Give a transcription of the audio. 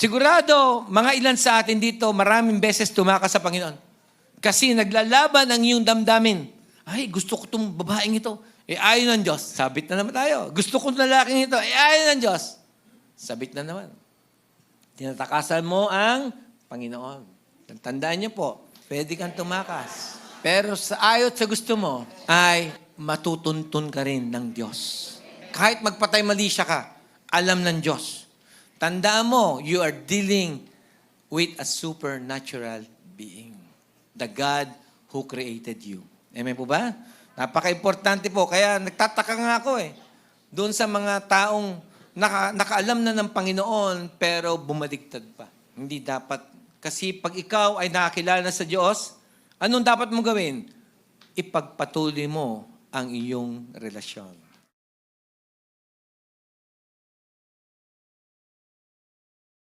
Sigurado, mga ilan sa atin dito, maraming beses tumakas sa Panginoon. Kasi naglalaban ang iyong damdamin. Ay, gusto ko itong babaeng ito. Ayaw ng Diyos. Sabit na naman tayo. Gusto ko itong lalaking ito. Ayaw ng Diyos. Sabit na naman. Tinatakasan mo ang Panginoon. Tandaan niyo po, pwede kang tumakas. Pero sa ayot sa gusto mo, ay matutuntun ka rin ng Diyos. Kahit magpatay mali siya ka, alam ng Diyos. Tandaan mo, you are dealing with a supernatural being. The God who created you. Amen po ba? Napaka-importante po. Kaya nagtataka nga ako doon sa mga taong nakaalam na ng Panginoon pero bumaligtad pa. Hindi dapat. Kasi pag ikaw ay nakakilala sa Diyos, anong dapat mong gawin? Ipagpatuloy mo ang iyong relasyon.